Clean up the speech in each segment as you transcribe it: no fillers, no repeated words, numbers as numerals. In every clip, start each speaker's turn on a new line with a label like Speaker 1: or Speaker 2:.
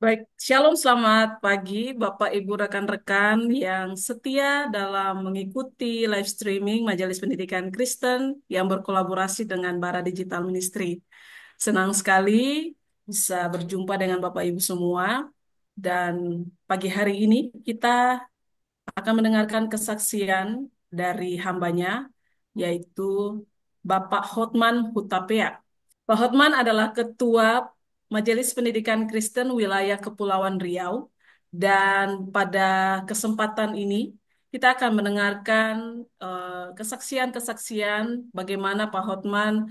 Speaker 1: Baik, Shalom, selamat pagi Bapak Ibu rekan-rekan yang setia dalam mengikuti live streaming Majelis Pendidikan Kristen yang berkolaborasi dengan Bara Digital Ministry. Senang sekali bisa berjumpa dengan Bapak Ibu semua dan pagi hari ini kita akan mendengarkan kesaksian dari hambanya yaitu Bapak Hotman Hutapea. Pak Hotman adalah Ketua Majelis Pendidikan Kristen Wilayah Kepulauan Riau, dan pada kesempatan ini kita akan mendengarkan kesaksian-kesaksian bagaimana Pak Hotman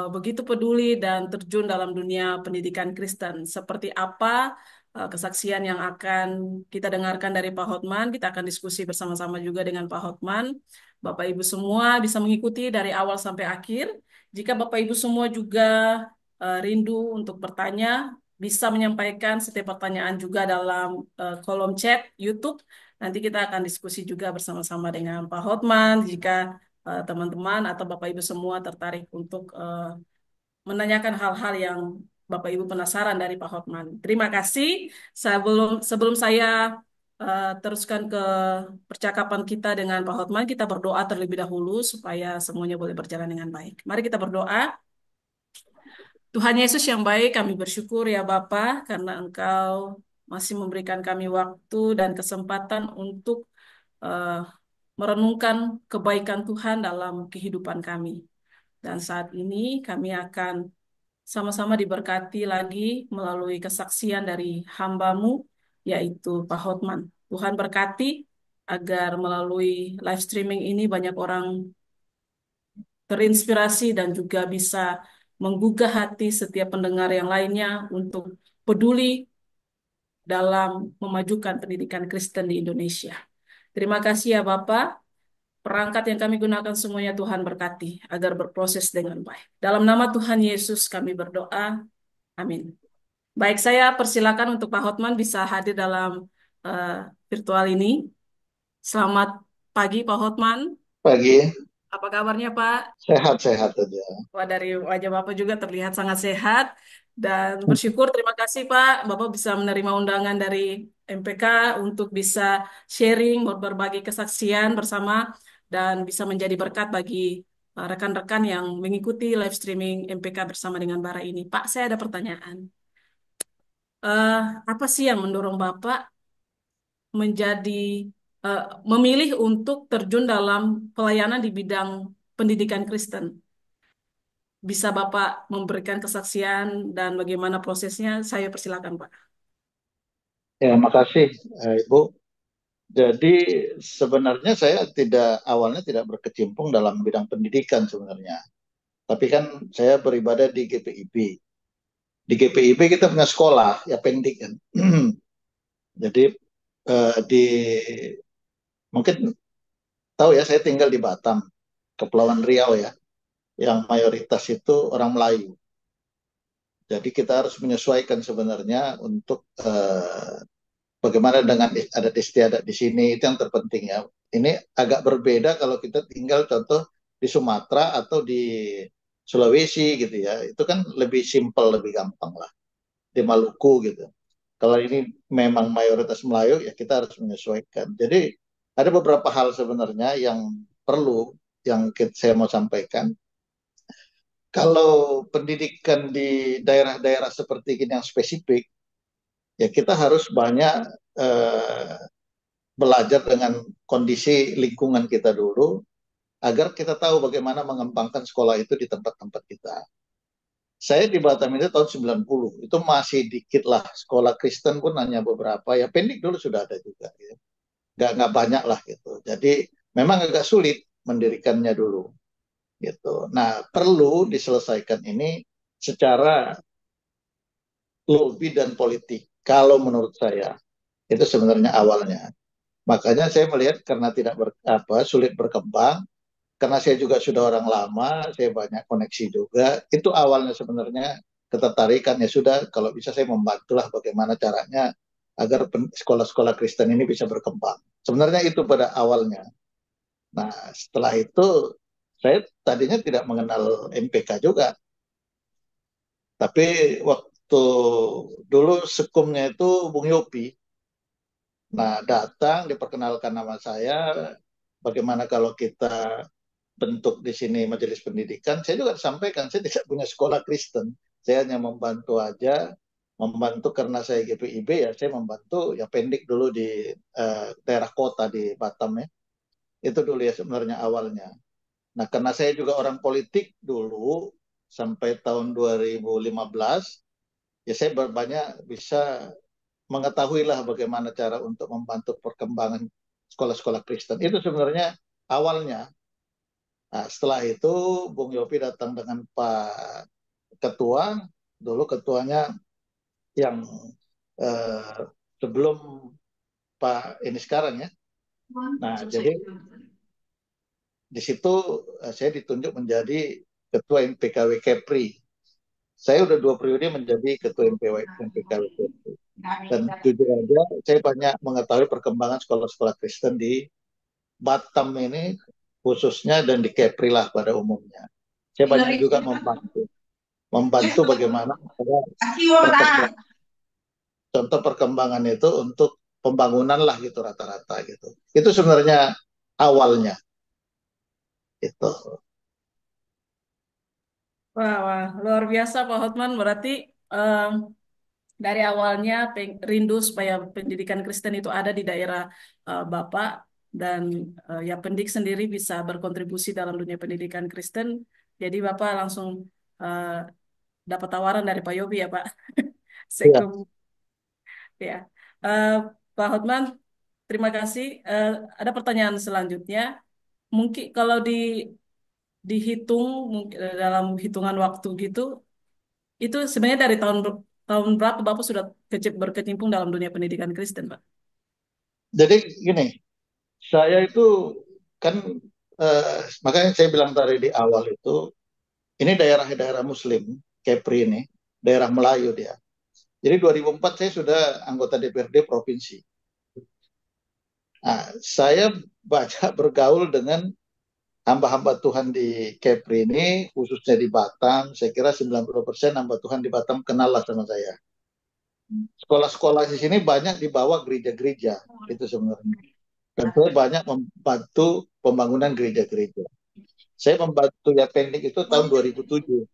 Speaker 1: begitu peduli dan terjun dalam dunia pendidikan Kristen. Seperti apa kesaksian yang akan kita dengarkan dari Pak Hotman, kita akan diskusi bersama-sama juga dengan Pak Hotman. Bapak Ibu semua bisa mengikuti dari awal sampai akhir. Jika Bapak Ibu semua juga rindu untuk bertanya, bisa menyampaikan setiap pertanyaan juga dalam kolom chat YouTube. Nanti kita akan diskusi juga bersama-sama dengan Pak Hotman jika teman-teman atau Bapak Ibu semua tertarik untuk menanyakan hal-hal yang Bapak Ibu penasaran dari Pak Hotman. Terima kasih. Sebelum sebelum saya teruskan ke percakapan kita dengan Pak Hotman, kita berdoa terlebih dahulu supaya semuanya boleh berjalan dengan baik. Mari kita berdoa. Tuhan Yesus yang baik, kami bersyukur ya Bapa karena Engkau masih memberikan kami waktu dan kesempatan untuk eh, merenungkan kebaikan Tuhan dalam kehidupan kami. Dan saat ini kami akan sama-sama diberkati lagi melalui kesaksian dari hamba-Mu, yaitu Pak Hotman. Tuhan berkati agar melalui live streaming ini banyak orang terinspirasi dan juga bisa menggugah hati setiap pendengar yang lainnya untuk peduli dalam memajukan pendidikan Kristen di Indonesia. Terima kasih ya Bapak. Perangkat yang kami gunakan semuanya Tuhan berkati agar berproses dengan baik. Dalam nama Tuhan Yesus kami berdoa. Amin. Baik, saya persilakan untuk Pak Hotman bisa hadir dalam eh, virtual ini. Selamat pagi Pak Hotman.
Speaker 2: Pagi,
Speaker 1: Apa kabarnya Pak?
Speaker 2: sehat-sehat aja.
Speaker 1: Wah, dari wajah Bapak juga terlihat sangat sehat dan bersyukur. Terima kasih Pak, Bapak bisa menerima undangan dari MPK untuk bisa sharing, berbagi kesaksian bersama dan bisa menjadi berkat bagi rekan-rekan yang mengikuti live streaming MPK bersama dengan Bara ini. Pak, saya ada pertanyaan. Eh, apa sih yang mendorong Bapak menjadi eh, memilih untuk terjun dalam pelayanan di bidang pendidikan Kristen? Bisa Bapak memberikan kesaksian dan bagaimana prosesnya? Saya persilakan, Pak.
Speaker 2: Ya, makasih Ibu. Jadi sebenarnya saya awalnya tidak berkecimpung dalam bidang pendidikan sebenarnya. Tapi kan saya beribadah di GPIB. Di GPIB kita punya sekolah, ya pendik kan. Jadi di mungkin tahu ya saya tinggal di Batam, Kepulauan Riau ya, yang mayoritas itu orang Melayu. Jadi kita harus menyesuaikan sebenarnya untuk bagaimana dengan adat istiadat di sini itu yang terpenting ya. Ini agak berbeda kalau kita tinggal contoh di Sumatera atau di Sulawesi gitu ya. Itu kan lebih simpel, lebih gampang lah. Di Maluku gitu. Kalau ini memang mayoritas Melayu ya kita harus menyesuaikan. Jadi ada beberapa hal sebenarnya yang perlu saya mau sampaikan. Kalau pendidikan di daerah-daerah seperti ini yang spesifik, ya kita harus banyak eh, belajar dengan kondisi lingkungan kita dulu agar kita tahu bagaimana mengembangkan sekolah itu di tempat-tempat kita. Saya di Batam itu tahun 90, itu masih dikit lah. Sekolah Kristen pun hanya beberapa, ya pendik dulu sudah ada juga. Ya. Nggak banyak lah gitu. Jadi memang agak sulit mendirikannya dulu. Gitu. Nah, perlu diselesaikan ini secara lobby dan politik. Kalau menurut saya, itu sebenarnya awalnya. Makanya saya melihat karena sulit berkembang, karena saya juga sudah orang lama, saya banyak koneksi juga. Itu awalnya sebenarnya ketertarikan ya sudah kalau bisa saya membantulah bagaimana caranya agar sekolah-sekolah Kristen ini bisa berkembang. Sebenarnya itu pada awalnya. Nah, setelah itu saya tadinya tidak mengenal MPK juga, tapi dulu sekumnya itu Bung Yopi. Nah, datang diperkenalkan nama saya, bagaimana kalau kita bentuk di sini majelis pendidikan. Saya juga sampaikan, saya tidak punya sekolah Kristen. Saya hanya membantu aja, membantu karena saya GPIB ya, saya membantu ya pendik dulu di daerah kota di Batam ya. Itu dulu ya sebenarnya awalnya. Nah, karena saya juga orang politik dulu, sampai tahun 2015, ya saya banyak bisa mengetahui lah bagaimana cara untuk membantu perkembangan sekolah-sekolah Kristen. Itu sebenarnya awalnya. Nah, setelah itu Bung Yopi datang dengan Pak Ketua, dulu ketuanya yang eh, sebelum Pak ini sekarang ya. Nah, jadi di situ saya ditunjuk menjadi Ketua MPKW Kepri. Saya udah 2 periode menjadi Ketua MPKW Kepri. Dan jujur aja, saya banyak mengetahui perkembangan sekolah-sekolah Kristen di Batam ini khususnya dan di Kepri lah pada umumnya. Saya banyak juga membantu bagaimana ada perkembangan, contoh perkembangan itu untuk pembangunan lah gitu rata-rata gitu. Itu sebenarnya awalnya itu.
Speaker 1: Wah, wah, luar biasa Pak Hotman. Berarti em, dari awalnya rindu supaya pendidikan Kristen itu ada di daerah Bapak dan ya pendik sendiri bisa berkontribusi dalam dunia pendidikan Kristen. Jadi Bapak langsung eh, dapat tawaran dari Pak Yobi ya Pak.
Speaker 2: Iya.
Speaker 1: Sekum ya. Eh, Pak Hotman, terima kasih. Ada pertanyaan selanjutnya. Mungkin kalau dihitung mungkin dalam hitungan waktu gitu, itu sebenarnya dari tahun berapa Bapak sudah berkecimpung dalam dunia pendidikan Kristen, Pak?
Speaker 2: Jadi gini, saya itu kan makanya saya bilang tadi di awal itu ini daerah-daerah Muslim, Kepri ini, daerah Melayu dia. Jadi 2004 saya sudah anggota DPRD provinsi. Nah, saya banyak bergaul dengan hamba-hamba Tuhan di Kepri ini, khususnya di Batam. Saya kira 90% hamba Tuhan di Batam kenal lah sama saya. Sekolah-sekolah di sini banyak dibawa gereja-gereja, itu sebenarnya. Dan saya banyak membantu pembangunan gereja-gereja. Saya membantu Yapendik itu tahun 2007.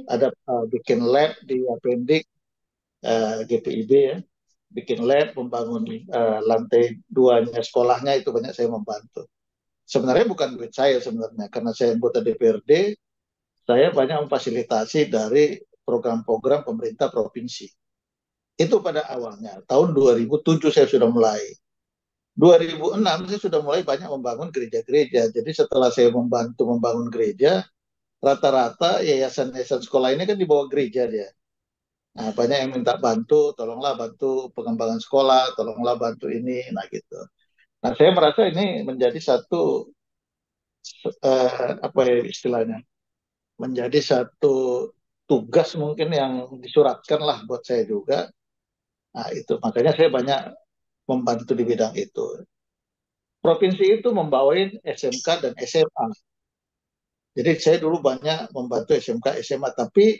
Speaker 2: Ada bikin lab di Yapendik, GPIB ya. Bikin lab, membangun lantai 2-nya sekolahnya, itu banyak saya membantu. Sebenarnya bukan duit saya sebenarnya, karena saya anggota DPRD, saya banyak memfasilitasi dari program-program pemerintah provinsi. Itu pada awalnya. Tahun 2007 saya sudah mulai. 2006 saya sudah mulai banyak membangun gereja-gereja. Jadi setelah saya membantu membangun gereja, rata-rata yayasan-yayasan sekolah ini kan di bawah gereja dia. Nah, banyak yang minta bantu, tolonglah bantu pengembangan sekolah, tolonglah bantu ini, nah gitu. Nah, saya merasa ini menjadi satu apa ya istilahnya, menjadi satu tugas mungkin yang disuratkan lah buat saya juga. Nah, itu makanya saya banyak membantu di bidang itu. Provinsi itu membawain SMK dan SMA. Jadi saya dulu banyak membantu SMK, SMA, tapi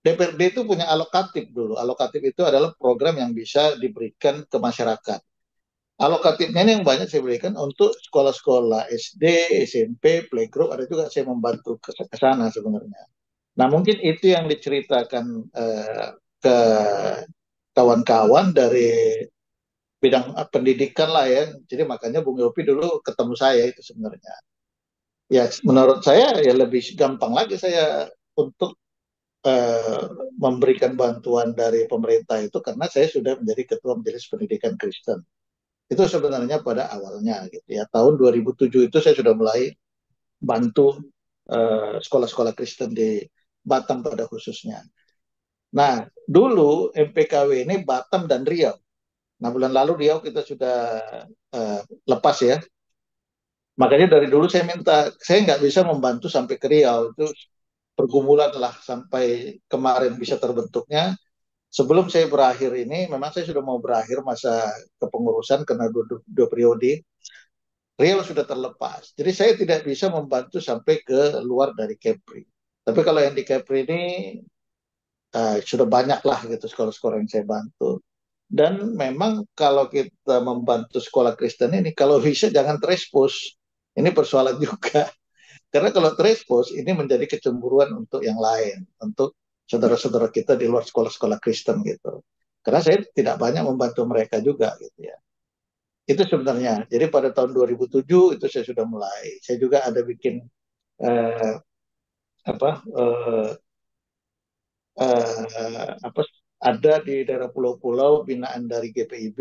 Speaker 2: DPRD itu punya alokatif dulu. Alokatif itu adalah program yang bisa diberikan ke masyarakat. Alokatifnya ini yang banyak saya berikan untuk sekolah-sekolah SD, SMP, playgroup, ada juga saya membantu ke sana sebenarnya. Nah, mungkin itu yang diceritakan ke kawan-kawan dari bidang pendidikan lah ya. Jadi makanya Bung Yopi dulu ketemu saya itu sebenarnya. Ya, menurut saya ya lebih gampang lagi saya untuk eh, memberikan bantuan dari pemerintah itu karena saya sudah menjadi ketua Majelis Pendidikan Kristen. Itu sebenarnya pada awalnya gitu ya. Tahun 2007 itu saya sudah mulai bantu sekolah-sekolah Kristen di Batam pada khususnya. Nah, dulu MPKW ini Batam dan Riau. Nah, bulan lalu Riau kita sudah lepas ya. Makanya dari dulu saya minta, saya nggak bisa membantu sampai ke Riau. Itu pergumulan lah sampai kemarin bisa terbentuknya. Sebelum saya berakhir ini, memang saya sudah mau berakhir masa kepengurusan karena dua periode. Riau sudah terlepas. Jadi saya tidak bisa membantu sampai ke luar dari Kepri. Tapi kalau yang di Kepri ini sudah banyak lah gitu sekolah-sekolah yang saya bantu. Dan memang kalau kita membantu sekolah Kristen ini, kalau bisa jangan terekspos. Ini persoalan juga. Karena kalau terekspos, ini menjadi kecemburuan untuk yang lain, untuk saudara-saudara kita di luar sekolah-sekolah Kristen gitu. Karena saya tidak banyak membantu mereka juga gitu ya. Itu sebenarnya. Jadi pada tahun 2007 itu saya sudah mulai. Saya juga ada bikin eh, apa eh, apa ada di daerah pulau-pulau binaan dari GPIB.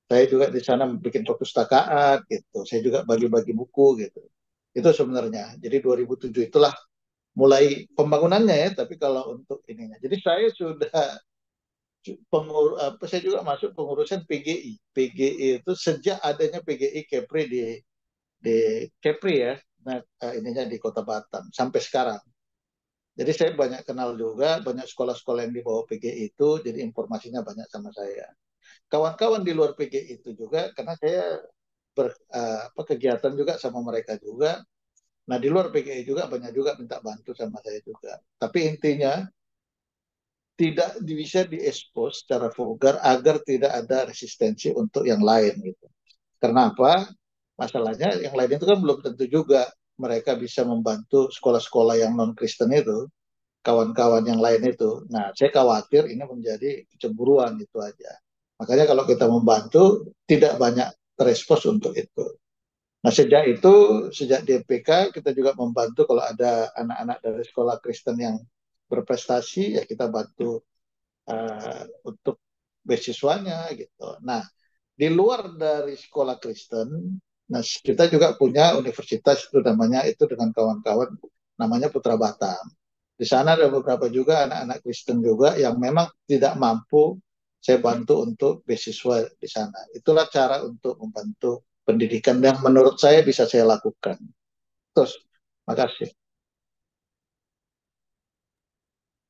Speaker 2: Saya juga di sana bikin perpustakaan gitu. Saya juga bagi-bagi buku gitu. Itu sebenarnya. Jadi 2007 itulah mulai pembangunannya ya. Tapi kalau untuk ininya, jadi saya sudah saya juga masuk pengurusan PGI. PGI itu sejak adanya PGI Kepri di Kepri ya. Nah, ininya di Kota Batam sampai sekarang. Jadi saya banyak kenal juga banyak sekolah-sekolah yang di bawah PGI itu, jadi informasinya banyak sama saya. Kawan-kawan di luar PGI itu juga, karena saya kegiatan juga sama mereka juga. Nah di luar PGI juga banyak juga minta bantu sama saya juga. Tapi intinya tidak bisa diekspos secara vulgar agar tidak ada resistensi untuk yang lain gitu. Karena apa? Masalahnya yang lain itu kan belum tentu juga mereka bisa membantu sekolah-sekolah yang non Kristen itu, kawan-kawan yang lain itu. Nah, saya khawatir ini menjadi kecemburuan itu aja. Makanya kalau kita membantu tidak banyak terespons untuk itu. Nah, sejak di MPK kita juga membantu kalau ada anak-anak dari sekolah Kristen yang berprestasi ya kita bantu untuk beasiswanya gitu. Nah, di luar dari sekolah Kristen, nah kita juga punya universitas itu namanya itu dengan kawan-kawan namanya Putra Batam. Di sana ada beberapa juga anak-anak Kristen juga yang memang tidak mampu saya bantu untuk beasiswa di sana. Itulah cara untuk membantu pendidikan yang menurut saya bisa saya lakukan. Terus, makasih.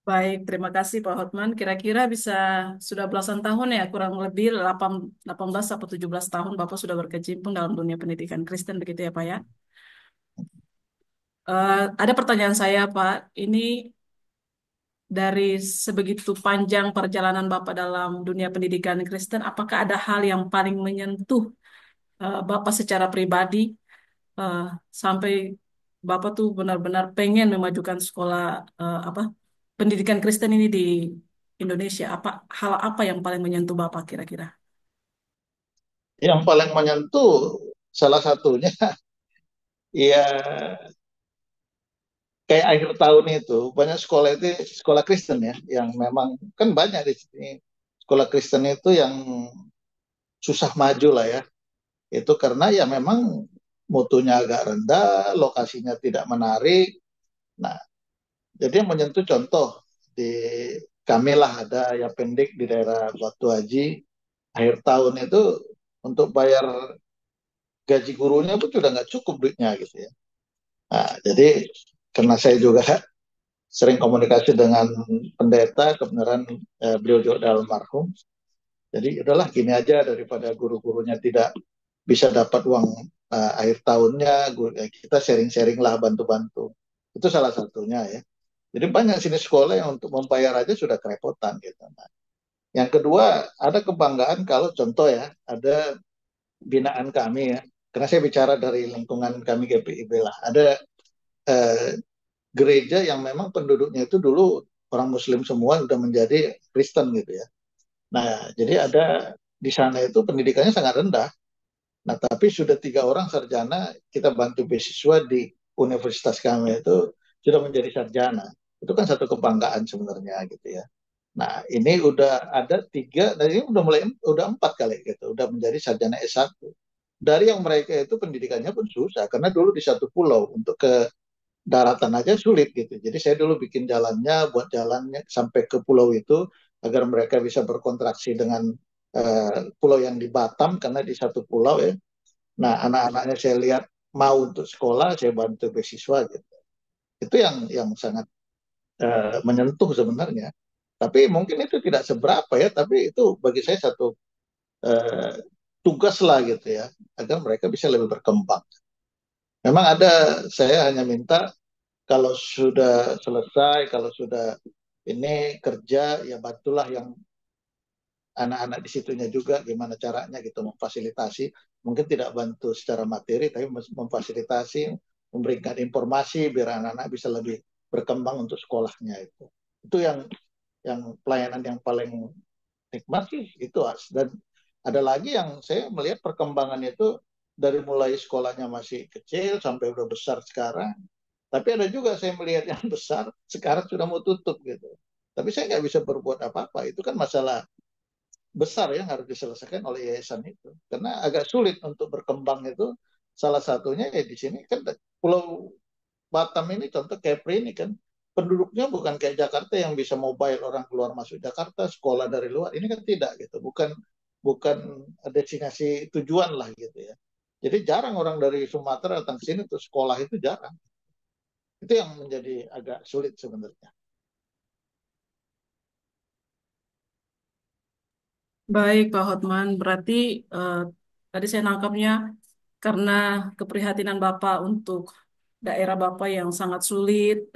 Speaker 1: Baik, terima kasih Pak Hotman. Kira-kira bisa sudah belasan tahun ya, kurang lebih 18 atau 17 tahun Bapak sudah berkecimpung dalam dunia pendidikan Kristen begitu ya Pak ya. Ada pertanyaan saya Pak, ini dari sebegitu panjang perjalanan Bapak dalam dunia pendidikan Kristen, apakah ada hal yang paling menyentuh Bapak secara pribadi eh, sampai Bapak tuh benar-benar pengen memajukan sekolah apa pendidikan Kristen ini di Indonesia? Hal apa yang paling menyentuh Bapak kira-kira?
Speaker 2: Yang paling menyentuh salah satunya ya kayak akhir tahun itu banyak sekolah itu sekolah Kristen ya yang memang kan banyak di sini sekolah Kristen itu yang susah maju lah ya. Itu karena ya memang mutunya agak rendah, lokasinya tidak menarik. Nah, jadi yang menyentuh contoh di kami lah ada ya pendek di daerah Batu Haji akhir tahun itu untuk bayar gaji gurunya pun sudah nggak cukup duitnya gitu ya. Nah, jadi karena saya juga sering komunikasi dengan pendeta kebenaran beliau juga almarhum. Jadi udahlah gini aja daripada guru-gurunya tidak bisa dapat uang akhir tahunnya, kita sharing-sharing lah bantu-bantu. Itu salah satunya ya. Jadi banyak sini sekolah yang untuk membayar aja sudah kerepotan gitu. Nah, yang kedua ada kebanggaan kalau contoh ya ada binaan kami ya. Karena saya bicara dari lingkungan kami GPIB lah. Ada eh, gereja yang memang penduduknya itu dulu orang Muslim semua sudah menjadi Kristen gitu ya. Nah, jadi ada di sana itu pendidikannya sangat rendah. Nah, tapi sudah 3 orang sarjana kita bantu beasiswa di universitas kami itu sudah menjadi sarjana. Itu kan satu kebanggaan sebenarnya gitu ya. Nah, ini udah ada 3, dan ini udah 4 kali gitu, udah menjadi sarjana S1. Dari yang mereka itu pendidikannya pun susah, karena dulu di satu pulau, untuk ke daratan aja sulit gitu. Jadi saya dulu bikin jalannya, buat jalannya sampai ke pulau itu, agar mereka bisa berkontraksi dengan pulau yang di Batam, karena di satu pulau ya. Nah, anak-anaknya saya lihat mau untuk sekolah, saya bantu beasiswa gitu. Itu yang sangat menyentuh sebenarnya. Tapi mungkin itu tidak seberapa ya, tapi itu bagi saya satu eh, tugas lah gitu ya, agar mereka bisa lebih berkembang. Memang ada, saya hanya minta kalau sudah selesai, kalau sudah ini kerja, ya bantulah yang anak-anak di situnya juga gimana caranya gitu memfasilitasi, mungkin tidak bantu secara materi tapi memfasilitasi, memberikan informasi biar anak-anak bisa lebih berkembang untuk sekolahnya itu yang pelayanan yang paling nikmat sih itu. Dan ada lagi yang saya melihat perkembangan itu dari mulai sekolahnya masih kecil sampai udah besar sekarang, tapi ada juga saya melihat yang besar sekarang sudah mau tutup gitu, tapi saya nggak bisa berbuat apa-apa, itu kan masalah besar yang harus diselesaikan oleh yayasan itu karena agak sulit untuk berkembang itu. Salah satunya ya di sini kan Pulau Batam ini contoh Kepri ini kan penduduknya bukan kayak Jakarta yang bisa mobile orang keluar masuk Jakarta sekolah dari luar, ini kan tidak gitu, bukan bukan destinasi tujuan lah gitu ya. Jadi jarang orang dari Sumatera datang ke sini untuk sekolah, itu jarang. Itu yang menjadi agak sulit sebenarnya.
Speaker 1: Baik, Pak Hotman. Berarti eh, tadi saya nangkapnya karena keprihatinan Bapak untuk daerah Bapak yang sangat sulit,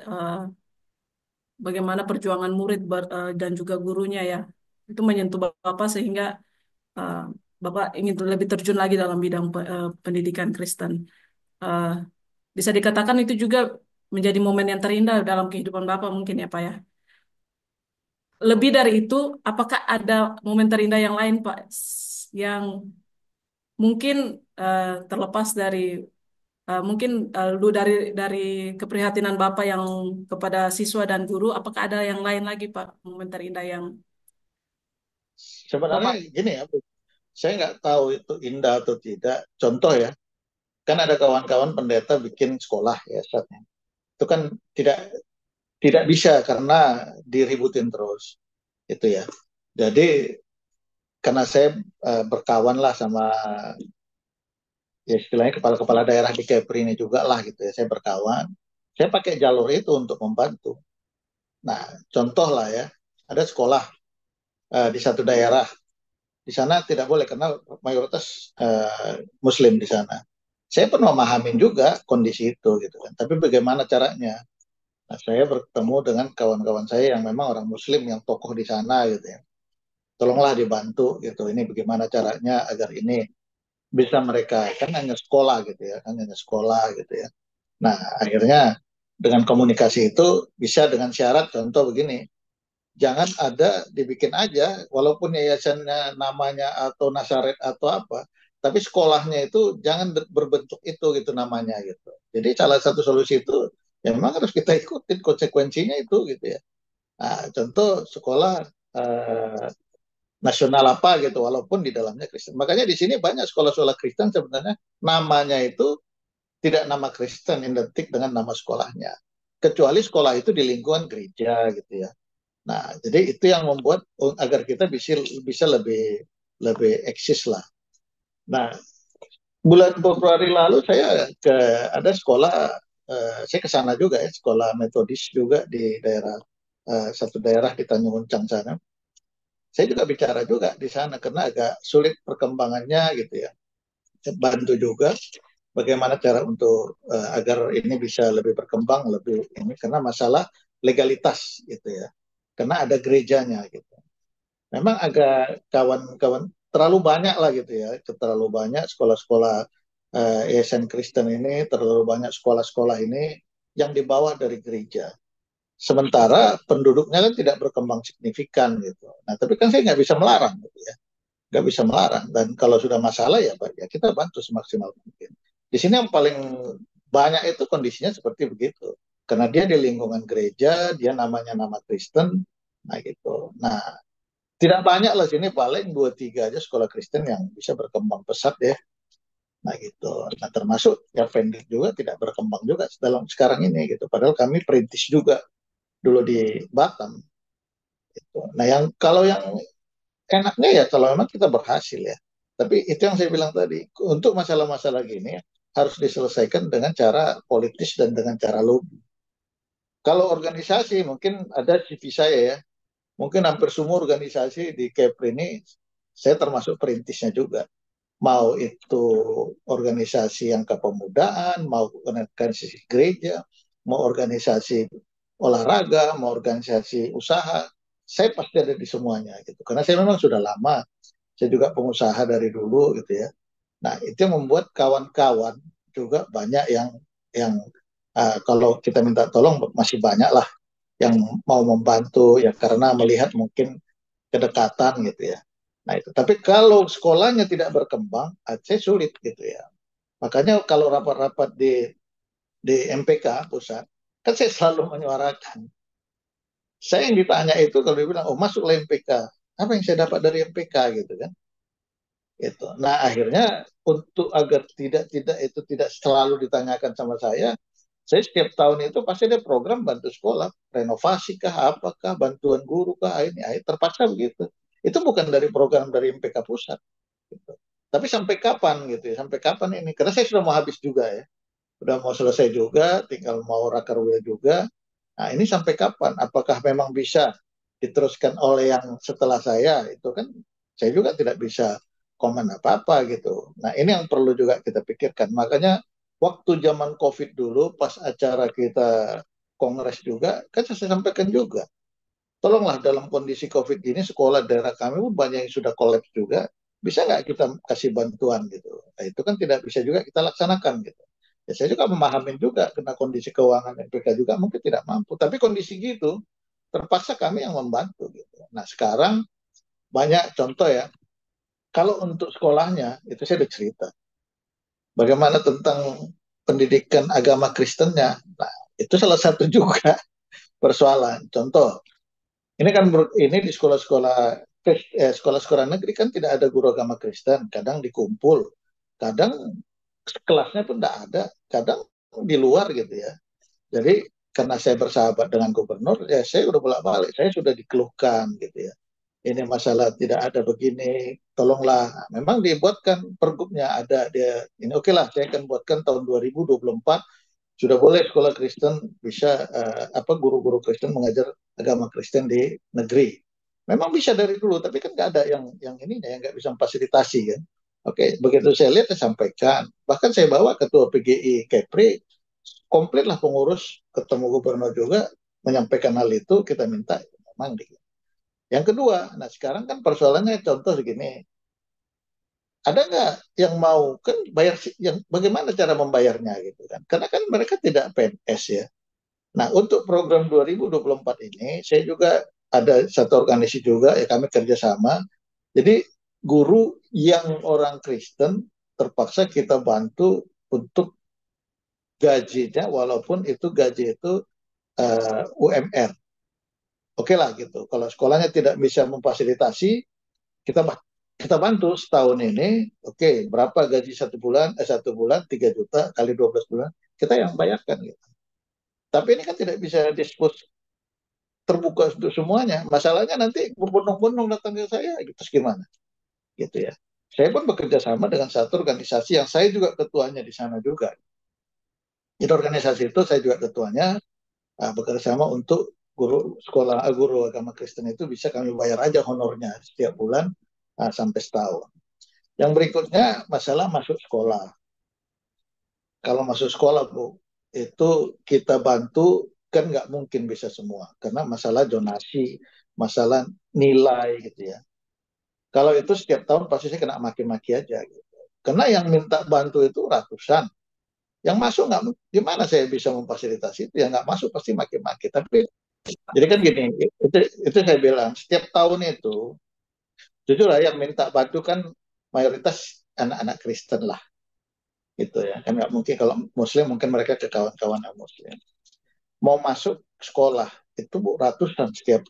Speaker 1: bagaimana perjuangan murid dan juga gurunya ya, itu menyentuh Bapak sehingga eh, Bapak ingin lebih terjun lagi dalam bidang pendidikan Kristen. Eh, Bisa dikatakan itu juga menjadi momen yang terindah dalam kehidupan Bapak mungkin ya Pak ya. Lebih dari itu, apakah ada momen terindah yang lain Pak, yang mungkin terlepas dari mungkin lu dari keprihatinan Bapak yang kepada siswa dan guru, apakah ada yang lain lagi Pak, momen terindah yang
Speaker 2: Sebenarnya
Speaker 1: Bapak.
Speaker 2: gini ya, saya nggak tahu itu indah atau tidak. Contoh ya, kan ada kawan-kawan pendeta bikin sekolah ya, saatnya. Itu kan tidak tidak bisa karena diributin terus itu ya. Jadi karena saya berkawan lah sama ya istilahnya kepala-kepala daerah di Kepri ini juga lah gitu ya, saya berkawan. Saya pakai jalur itu untuk membantu. Nah, contoh lah ya, ada sekolah di satu daerah, di sana tidak boleh karena mayoritas Muslim di sana. Saya pun memahamin juga kondisi itu gitu kan. Tapi bagaimana caranya? Nah, saya bertemu dengan kawan-kawan saya yang memang orang Muslim yang tokoh di sana gitu ya. Tolonglah dibantu gitu. Ini bagaimana caranya agar ini bisa mereka, kan hanya sekolah gitu ya, kan hanya sekolah gitu ya. Nah, akhirnya dengan komunikasi itu bisa dengan syarat contoh begini, jangan ada dibikin aja walaupun yayasannya namanya atau Nasaret atau apa, tapi sekolahnya itu jangan berbentuk itu gitu namanya gitu. Jadi salah satu solusi itu ya memang harus kita ikutin konsekuensinya itu gitu ya. Nah, contoh sekolah eh, nasional apa gitu walaupun di dalamnya Kristen. Makanya di sini banyak sekolah-sekolah Kristen sebenarnya namanya itu tidak nama Kristen identik dengan nama sekolahnya. Kecuali sekolah itu di lingkungan gereja gitu ya. Nah, jadi itu yang membuat agar kita bisa bisa lebih lebih eksis lah. Nah, bulan Februari lalu saya ke ada sekolah, saya ke sana juga ya, sekolah metodis juga di daerah satu daerah di Tanjung Uncang sana. Saya juga bicara juga di sana karena agak sulit perkembangannya gitu ya. Saya bantu juga bagaimana cara untuk agar ini bisa lebih berkembang lebih ini karena masalah legalitas gitu ya. Karena ada gerejanya gitu. Memang agak kawan-kawan terlalu banyak lah gitu ya, terlalu banyak sekolah-sekolah yayasan Kristen ini, terlalu banyak sekolah-sekolah ini yang dibawa dari gereja. Sementara penduduknya kan tidak berkembang signifikan gitu. Nah, tapi kan saya nggak bisa melarang gitu ya, nggak bisa melarang. Dan kalau sudah masalah ya, Pak, ya kita bantu semaksimal mungkin. Di sini yang paling banyak itu kondisinya seperti begitu. Karena dia di lingkungan gereja, dia namanya nama Kristen, nah gitu. Nah, tidak banyak lah sini, paling dua tiga aja sekolah Kristen yang bisa berkembang pesat ya. Nah gitu. Nah termasuk yang pendek juga tidak berkembang juga dalam sekarang ini gitu. Padahal kami perintis juga dulu di Batam. Gitu. Nah yang kalau yang enaknya ya kalau memang kita berhasil ya. Tapi itu yang saya bilang tadi, untuk masalah-masalah gini harus diselesaikan dengan cara politis dan dengan cara lobby. Kalau organisasi mungkin ada CV saya ya, mungkin hampir semua organisasi di Kepri ini saya termasuk perintisnya juga. Mau itu organisasi yang kepemudaan, mau organisasi gereja, mau organisasi olahraga, mau organisasi usaha, saya pasti ada di semuanya gitu. Karena saya memang sudah lama, saya juga pengusaha dari dulu gitu ya. Nah, itu yang membuat kawan-kawan juga banyak yang kalau kita minta tolong masih banyak lah yang mau membantu ya karena melihat mungkin kedekatan gitu ya. Nah itu. Tapi kalau sekolahnya tidak berkembang, saya sulit gitu ya. Makanya kalau rapat-rapat di MPK pusat, kan saya selalu menyuarakan. Saya yang ditanya itu kalau dia bilang, oh masuklah MPK. Apa yang saya dapat dari MPK gitu kan? Gitu. Nah akhirnya untuk agar tidak itu tidak selalu ditanyakan sama saya setiap tahun itu pasti ada program bantu sekolah, renovasi kah, apakah, bantuan guru kah, ini terpaksa begitu. Itu bukan dari program dari MPK pusat. Gitu. Tapi sampai kapan gitu ya, sampai kapan ini? Karena saya sudah mau habis juga ya, udah mau selesai juga, tinggal mau rakarwil juga. Nah ini sampai kapan? Apakah memang bisa diteruskan oleh yang setelah saya? Itu kan saya juga tidak bisa komen apa-apa gitu. Nah ini yang perlu juga kita pikirkan. Makanya waktu zaman COVID dulu, pas acara kita kongres juga, kan saya sampaikan juga. Tolonglah dalam kondisi COVID ini, sekolah daerah kami pun banyak yang sudah kolaps juga. Bisa nggak kita kasih bantuan gitu? Nah, itu kan tidak bisa juga kita laksanakan gitu. Ya, saya juga memahami juga karena kondisi keuangan MPK juga mungkin tidak mampu. Tapi kondisi gitu, terpaksa kami yang membantu gitu. Nah sekarang banyak contoh ya. Kalau untuk sekolahnya, itu saya ada cerita. Bagaimana tentang pendidikan agama Kristennya. Nah, itu salah satu juga persoalan. Contoh, ini kan ini di sekolah-sekolah negeri kan tidak ada guru agama Kristen, kadang dikumpul, kadang kelasnya pun tidak ada, kadang di luar gitu ya. Jadi karena saya bersahabat dengan gubernur, ya saya udah bolak-balik, saya sudah dikeluhkan gitu ya. Ini masalah tidak ada begini, tolonglah. Memang dibuatkan pergubnya ada dia. Ini oke lah, saya akan buatkan tahun 2024 sudah boleh sekolah Kristen bisa apa guru-guru Kristen mengajar agama Kristen di negeri. Memang bisa dari dulu, tapi kan nggak ada yang ini yang nggak bisa memfasilitasi kan. Oke, begitu saya lihat saya sampaikan. Bahkan saya bawa ketua PGI Kepri, komplit lah pengurus, ketemu gubernur juga menyampaikan hal itu kita minta memang di. Yang kedua, nah sekarang kan persoalannya contoh segini, ada nggak yang mau kan bayar yang bagaimana cara membayarnya gitu kan? Karena kan mereka tidak PNS ya. Nah, untuk program 2024 ini, saya juga ada satu organisasi juga, ya kami kerjasama. Jadi, guru yang orang Kristen terpaksa kita bantu untuk gajinya, walaupun itu gaji itu UMR. Oke lah gitu. Kalau sekolahnya tidak bisa memfasilitasi, kita kita bantu setahun ini. Oke, berapa gaji satu bulan 3 juta kali 12 bulan, kita yang bayarkan gitu. Tapi ini kan tidak bisa dispose terbuka untuk semuanya. Masalahnya nanti berbondong-bondong datang ke saya, gitu gimana? Gitu ya. Saya pun bekerja sama dengan satu organisasi yang saya juga ketuanya di sana juga. Jadi organisasi itu saya juga ketuanya bekerja sama untuk guru sekolah guru agama Kristen itu bisa kami bayar aja honornya setiap bulan sampai setahun. Yang berikutnya masalah masuk sekolah. Kalau masuk sekolah Bu, itu kita bantu kan nggak mungkin bisa semua karena masalah donasi, masalah nilai gitu ya. Kalau itu setiap tahun pasti saya kena maki-maki aja gitu. Karena yang minta bantu itu ratusan. Yang masuk nggak, gimana saya bisa memfasilitasi itu? Yang nggak masuk pasti maki-maki. Tapi jadi kan gini, itu saya bilang setiap tahun itu, jujur lah yang minta bantu kan mayoritas anak-anak Kristen lah, gitu ya. Kan nggak mungkin kalau Muslim mungkin mereka ke kawan-kawan yang Muslim. Mau masuk sekolah itu Bu, ratusan setiap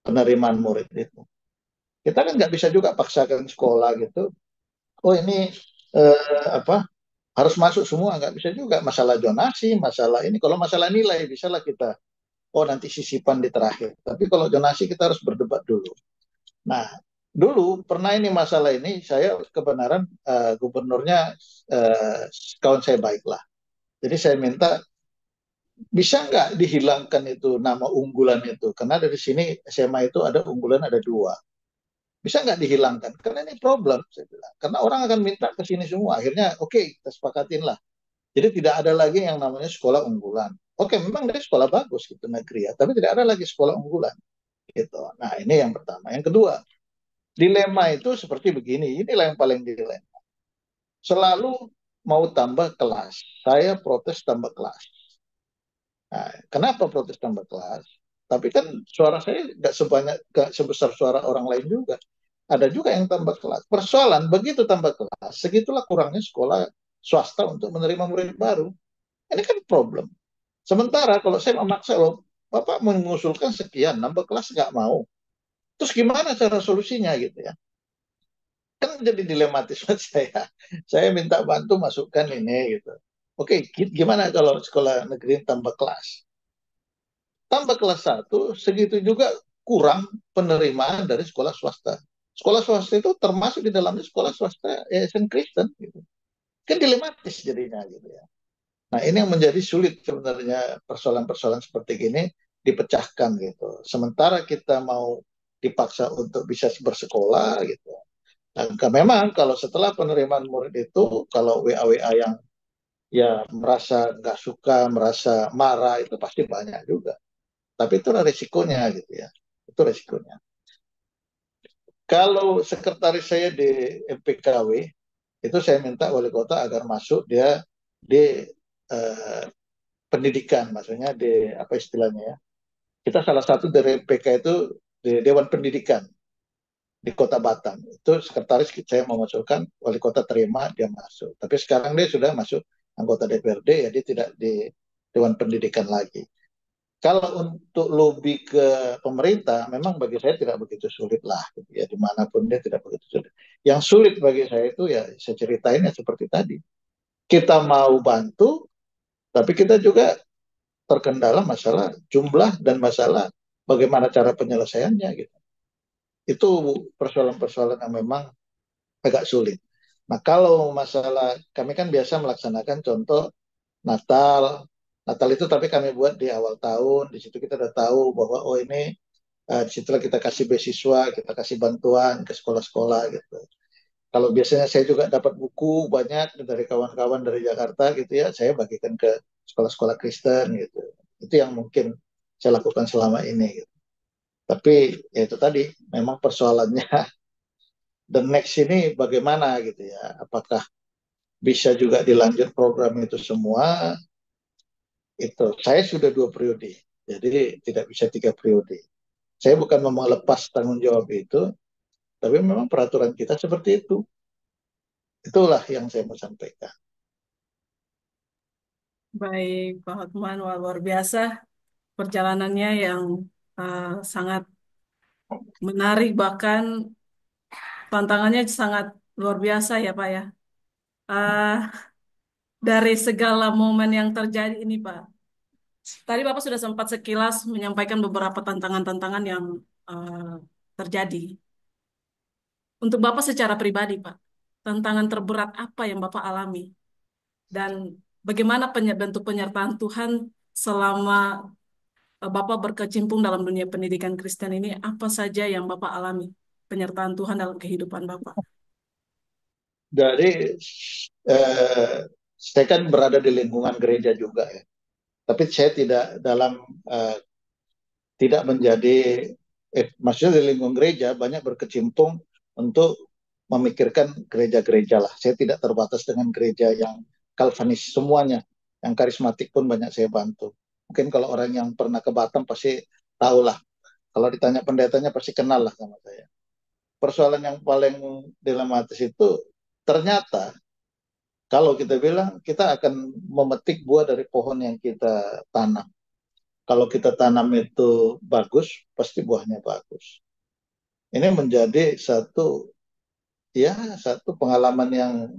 Speaker 2: penerimaan murid itu. Kita kan nggak bisa juga paksakan sekolah gitu. Oh ini apa harus masuk semua nggak bisa juga masalah donasi masalah ini kalau masalah nilai bisalah kita oh nanti sisipan di terakhir tapi kalau donasi kita harus berdebat dulu. Nah dulu pernah ini masalah ini saya kebenaran gubernurnya uh, kawan saya baik lah jadi saya minta bisa nggak dihilangkan itu nama unggulan itu karena dari sini SMA itu ada unggulan ada dua bisa nggak dihilangkan karena ini problem saya bilang karena orang akan minta ke sini semua akhirnya oke, kita sepakatin lah. Jadi tidak ada lagi yang namanya sekolah unggulan. Oke, memang dia sekolah bagus gitu negeri ya, tapi tidak ada lagi sekolah unggulan gitu. Nah, ini yang pertama. Yang kedua, dilema itu seperti begini. Inilah yang paling dilema. Selalu mau tambah kelas. Saya protes tambah kelas. Nah, kenapa protes tambah kelas? Tapi kan suara saya nggak sebanyak, nggak sebesar suara orang lain juga. Ada juga yang tambah kelas. Persoalan begitu tambah kelas, segitulah kurangnya sekolah swasta untuk menerima murid baru. Ini kan problem. Sementara kalau saya memaksa loh, Bapak mengusulkan sekian, nambah kelas nggak mau. Terus gimana cara solusinya gitu ya? Kan jadi dilematis buat saya. Saya minta bantu masukkan ini gitu. Oke, gimana kalau sekolah negeri tambah kelas? Tambah kelas satu, segitu juga kurang penerimaan dari sekolah swasta. Sekolah swasta itu termasuk di dalamnya sekolah swasta Yayasan Kristen. Gitu. Kan dilematis jadinya gitu ya. Nah ini yang menjadi sulit sebenarnya persoalan-persoalan seperti ini dipecahkan gitu. Sementara kita mau dipaksa untuk bisa bersekolah gitu. Dan memang kalau setelah penerimaan murid itu, kalau WA-WA yang ya merasa nggak suka, merasa marah itu pasti banyak juga. Tapi itu resikonya gitu ya. Itu resikonya. Kalau sekretaris saya di MPKW, itu saya minta wali kota agar masuk dia di eh, pendidikan, maksudnya di apa istilahnya ya. Kita salah satu dari MPK itu di Dewan Pendidikan di Kota Batam. Itu sekretaris saya mau masukkan, wali kota terima, dia masuk. Tapi sekarang dia sudah masuk anggota DPRD, ya dia tidak di Dewan Pendidikan lagi. Kalau untuk lobby ke pemerintah, memang bagi saya tidak begitu sulit lah, gitu ya dimanapun dia tidak begitu sulit. Yang sulit bagi saya itu ya saya ceritain ya seperti tadi. Kita mau bantu, tapi kita juga terkendala masalah jumlah dan masalah bagaimana cara penyelesaiannya gitu. Itu persoalan-persoalan yang memang agak sulit. Nah, kalau masalah kami kan biasa melaksanakan contoh Natal. Natal itu tapi kami buat di awal tahun, di situ kita udah tahu bahwa oh ini di situlah kita kasih beasiswa, kita kasih bantuan ke sekolah-sekolah gitu. Kalau biasanya saya juga dapat buku banyak dari kawan-kawan dari Jakarta gitu ya, saya bagikan ke sekolah-sekolah Kristen gitu. Itu yang mungkin saya lakukan selama ini. Gitu. Tapi ya itu tadi, memang persoalannya the next ini bagaimana gitu ya. Apakah bisa juga dilanjut program itu semua? Itu saya sudah 2 periode, jadi tidak bisa 3 periode. Saya bukan mau melepas tanggung jawab itu, tapi memang peraturan kita seperti itu. Itulah yang saya mau sampaikan.
Speaker 1: Baik, Pak Hotman, wah, luar biasa perjalanannya yang sangat menarik, bahkan tantangannya sangat luar biasa ya Pak ya. Eh, dari segala momen yang terjadi ini Pak, tadi Bapak sudah sempat sekilas menyampaikan beberapa tantangan-tantangan yang eh, terjadi. Untuk Bapak secara pribadi Pak, tantangan terberat apa yang Bapak alami? Dan bagaimana bentuk penyertaan Tuhan selama Bapak berkecimpung dalam dunia pendidikan Kristen ini, apa saja yang Bapak alami? Penyertaan Tuhan dalam kehidupan Bapak.
Speaker 2: Dari saya kan berada di lingkungan gereja juga ya, tapi saya tidak dalam eh, tidak menjadi maksudnya di lingkungan gereja banyak berkecimpung untuk memikirkan gereja-gereja lah. Saya tidak terbatas dengan gereja yang Calvinis semuanya, yang karismatik pun banyak saya bantu. Mungkin kalau orang yang pernah ke Batam pasti tahu lah. Kalau ditanya pendetanya pasti kenal lah sama saya. Persoalan yang paling dilematis itu ternyata kalau kita bilang kita akan memetik buah dari pohon yang kita tanam. Kalau kita tanam itu bagus, pasti buahnya bagus. Ini menjadi satu pengalaman yang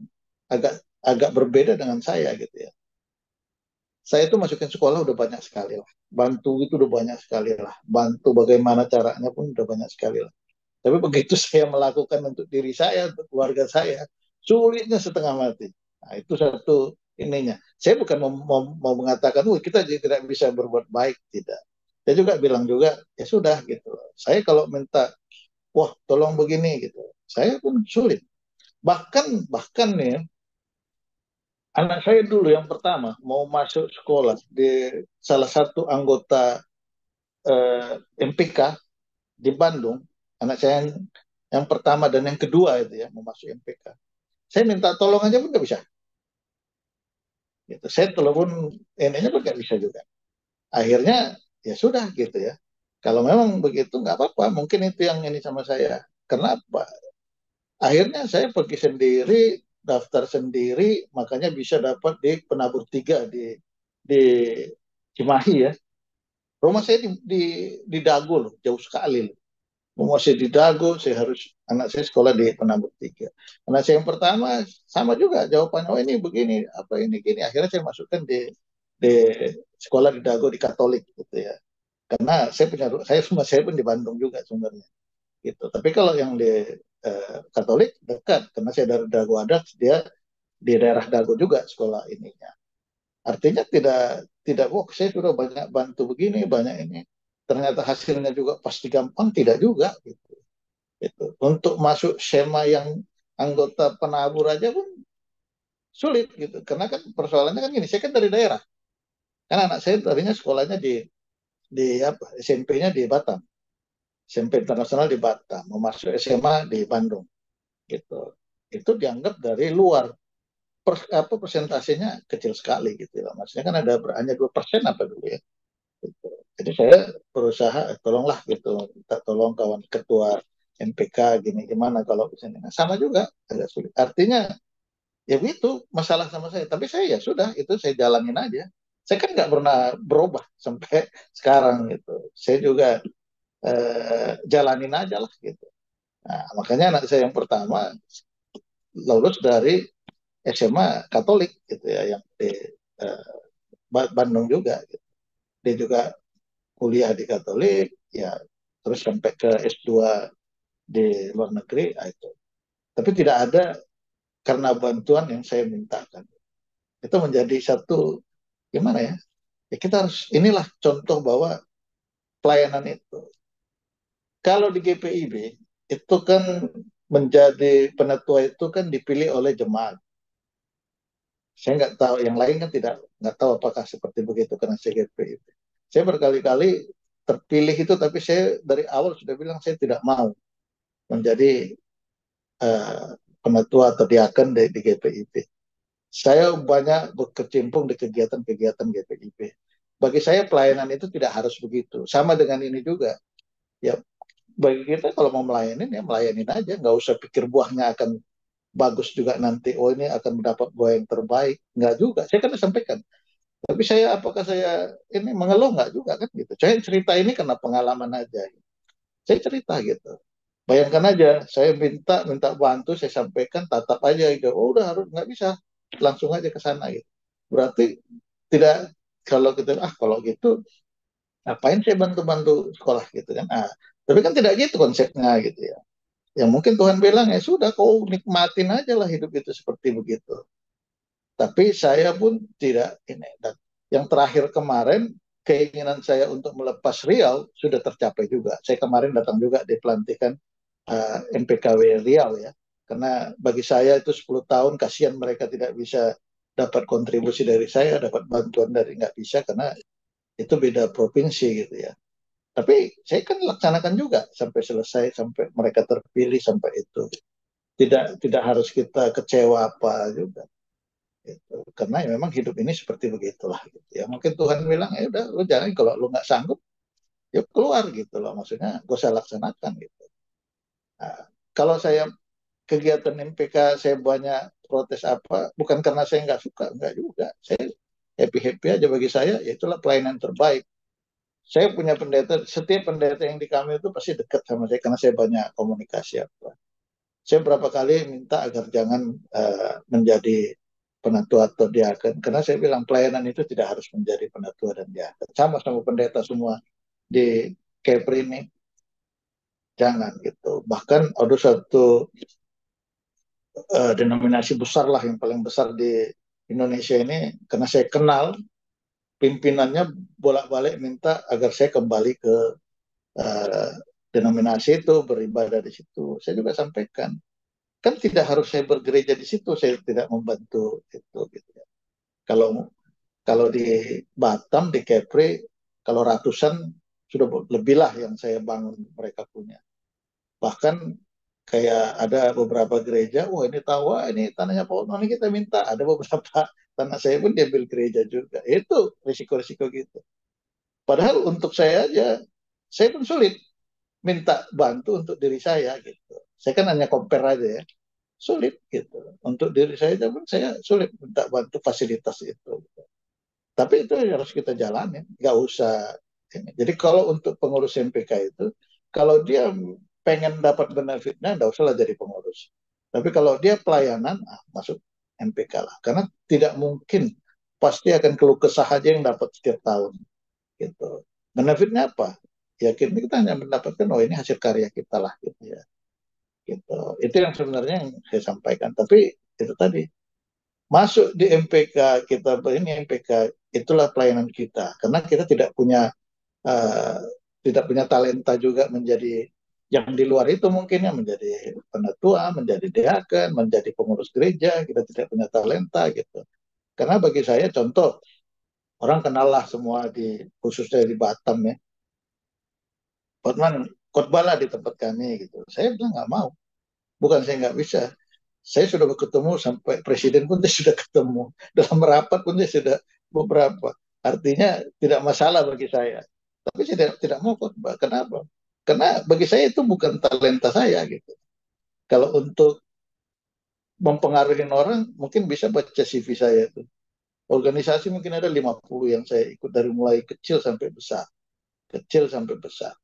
Speaker 2: agak agak berbeda dengan saya gitu ya. Saya itu masukin sekolah udah banyak sekali lah. Bantu itu udah banyak sekali lah. Bantu bagaimana caranya pun udah banyak sekali lah. Tapi begitu saya melakukan untuk diri saya, untuk keluarga saya, sulitnya setengah mati. Nah, itu satu ininya. Saya bukan mau mengatakan, wah kita tidak bisa berbuat baik, tidak. Saya juga bilang juga, ya sudah gitu. Saya kalau minta, wah tolong begini gitu, saya pun sulit. Bahkan nih, Anak saya dulu yang pertama mau masuk sekolah di salah satu anggota MPK di Bandung. Anak saya yang pertama dan yang kedua itu ya mau masuk MPK. Saya minta tolong aja pun nggak bisa. Gitu. Saya telepon ininya pun nggak bisa juga. Akhirnya ya sudah gitu ya. Kalau memang begitu nggak apa-apa. Mungkin itu yang ini sama saya. Kenapa? Akhirnya saya pergi sendiri, daftar sendiri, makanya bisa dapat di penabur tiga di Cimahi ya. Rumah saya di Dago loh, jauh sekali loh. Rumah saya di Dago, saya harus anak saya sekolah di penabur tiga. Anak saya yang pertama sama juga jawabannya, oh ini begini, apa ini gini. Akhirnya saya masukkan di sekolah di Dago di Katolik gitu ya. Karena saya pun di Bandung juga sebenarnya gitu. Tapi kalau yang di Katolik dekat, karena saya dari Dago ada, dia di daerah Dago juga sekolah ininya. Artinya tidak wah saya sudah banyak bantu begini, banyak ini. Ternyata hasilnya juga pasti gampang, tidak juga gitu. Gitu. Untuk masuk Sema yang anggota penabur aja pun sulit gitu. Karena kan persoalannya kan gini, saya kan dari daerah. Kan anak saya tadinya sekolahnya di apa SMP-nya di Batam. SMP internasional di Batam, mau masuk SMA di Bandung gitu. Itu dianggap dari luar apa persentasenya kecil sekali gitu ya. Maksudnya kan ada hanya 2% apa dulu ya. Gitu. Jadi saya berusaha tolonglah gitu, minta tolong kawan ketua MPK gini gimana kalau di sini. Nah, sama juga agak sulit. Artinya ya itu masalah sama saya. Tapi saya ya sudah itu saya jalanin aja. Saya kan nggak pernah berubah sampai sekarang gitu. Saya juga jalanin aja lah gitu. Nah, makanya anak saya yang pertama lulus dari SMA Katolik gitu ya, yang di uh, Bandung juga. Gitu. Dia juga kuliah di Katolik, ya terus sampai ke S2 di luar negeri, nah itu. Tapi tidak ada karena bantuan yang saya mintakan. Itu menjadi satu gimana ya? Ya kita harus inilah contoh bahwa pelayanan itu. Kalau di GPIB itu kan menjadi penetua itu kan dipilih oleh jemaat. Saya nggak tahu yang lain kan tidak nggak tahu apakah seperti begitu karena saya GPIB. Saya berkali-kali terpilih itu tapi saya dari awal sudah bilang saya tidak mau menjadi uh, penetua atau diaken di GPIB. Saya banyak berkecimpung di kegiatan-kegiatan GPIB. Bagi saya pelayanan itu tidak harus begitu. Sama dengan ini juga. Ya bagi kita kalau mau melayanin ya melayanin aja, nggak usah pikir buahnya akan bagus juga nanti. Oh ini akan mendapat buah yang terbaik. Nggak juga. Saya kan sampaikan. Tapi saya apakah saya ini mengeluh nggak juga kan gitu. Saya cerita ini karena pengalaman aja. Saya cerita gitu. Bayangkan aja, saya minta minta bantu, saya sampaikan, tatap aja gitu. Oh udah harus nggak bisa, langsung aja ke sana gitu. Berarti tidak kalau kita kalau gitu ngapain saya bantu-bantu sekolah gitu kan? Tapi kan tidak gitu konsepnya gitu ya. Ya mungkin Tuhan bilang ya sudah kau nikmatin aja lah hidup itu seperti begitu. Tapi saya pun tidak ini. Dan yang terakhir kemarin keinginan saya untuk melepas Riau sudah tercapai juga. Saya kemarin datang juga di pelantikan MPKW Riau ya. Karena bagi saya itu 10 tahun kasihan mereka tidak bisa dapat kontribusi dari saya, dapat bantuan dari nggak bisa karena itu beda provinsi gitu ya. Tapi saya kan laksanakan juga sampai selesai, sampai mereka terpilih sampai itu. Tidak harus kita kecewa apa juga. Gitu. Karena ya memang hidup ini seperti begitulah gitu ya. Mungkin Tuhan bilang ya udah lu jangan kalau lu nggak sanggup ya keluar gitu loh. Maksudnya gak usah laksanakan gitu. Nah, kalau saya kegiatan MPK saya banyak protes apa bukan karena saya nggak suka nggak juga. Saya happy happy aja bagi saya ya itulah pelayanan terbaik. Saya punya pendeta, setiap pendeta yang di kami itu pasti dekat sama saya karena saya banyak komunikasi apa. Saya berapa kali minta agar jangan menjadi penatua atau diaken. Karena saya bilang pelayanan itu tidak harus menjadi penatua dan diaken. Sama-sama pendeta semua di Kepri ini. Jangan gitu. Bahkan ada satu denominasi besar lah yang paling besar di Indonesia ini. Karena saya kenal pimpinannya bolak-balik minta agar saya kembali ke uh, denominasi itu beribadah di situ. Saya juga sampaikan kan tidak harus saya bergereja di situ, saya tidak membantu itu gitu. Kalau kalau di Batam, di Kepri, kalau ratusan sudah lebih lah yang saya bangun mereka punya. Bahkan kayak ada beberapa gereja, wah ini tahu, wah ini tanahnya Pak Otman, ini kita minta. Ada beberapa tanah saya pun diambil gereja juga. Itu risiko-risiko gitu. Padahal untuk saya aja, saya pun sulit minta bantu untuk diri saya gitu. Saya kan hanya compare aja ya, sulit gitu. Untuk diri saya aja pun saya sulit minta bantu fasilitas itu. Tapi itu harus kita jalanin, nggak usah ini. Jadi kalau untuk pengurus MPK itu, kalau dia pengen dapat benefitnya, nggak usah lah jadi pengurus. Tapi kalau dia pelayanan, masuk MPK lah. Karena tidak mungkin pasti akan keluh kesah aja yang dapat setiap tahun gitu. Benefitnya apa? Ya kita hanya mendapatkan, oh ini hasil karya kita lah gitu ya. Gitu. Itu yang sebenarnya yang saya sampaikan. Tapi itu tadi masuk di MPK kita, ini MPK itulah pelayanan kita karena kita uh, tidak punya talenta juga menjadi yang di luar itu, mungkin ya menjadi penatua, menjadi deaken, menjadi pengurus gereja, kita tidak punya talenta gitu. Karena bagi saya contoh, orang kenal lah semua di khususnya di Batam ya, Hotman khotbah di tempat kami gitu. Saya bilang nggak mau, bukan saya nggak bisa, saya sudah ketemu sampai presiden pun saya sudah ketemu, dalam rapat pun saya sudah beberapa. Artinya tidak masalah bagi saya. Tapi saya tidak mau khotbah. Kenapa? Karena bagi saya itu bukan talenta saya gitu. Kalau untuk mempengaruhi orang, mungkin bisa baca CV saya itu. Organisasi mungkin ada 50 yang saya ikut dari mulai kecil sampai besar. Kecil sampai besar.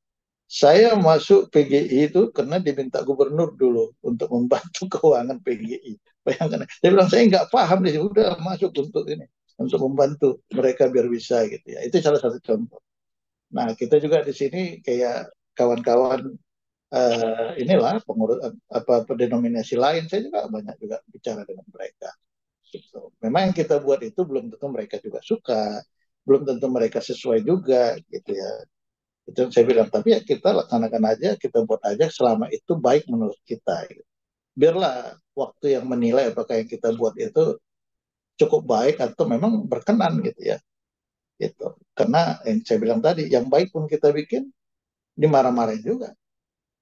Speaker 2: Saya masuk PGI itu karena diminta gubernur dulu untuk membantu keuangan PGI. Bayangkan, dia bilang saya nggak paham, dia udah masuk untuk ini, untuk membantu mereka biar bisa gitu ya. Itu salah satu contoh. Nah kita juga di sini kayak kawan-kawan inilah pengurus apa denominasi lain, saya juga banyak juga bicara dengan mereka. Gitu. Memang yang kita buat itu belum tentu mereka juga suka, belum tentu mereka sesuai juga gitu ya. Itu yang saya bilang, tapi ya kita laksanakan aja, kita buat aja selama itu baik menurut kita. Gitu. Biarlah waktu yang menilai apakah yang kita buat itu cukup baik atau memang berkenan gitu ya. Gitu. Karena yang saya bilang tadi, yang baik pun kita bikin, dimarah-marahin juga.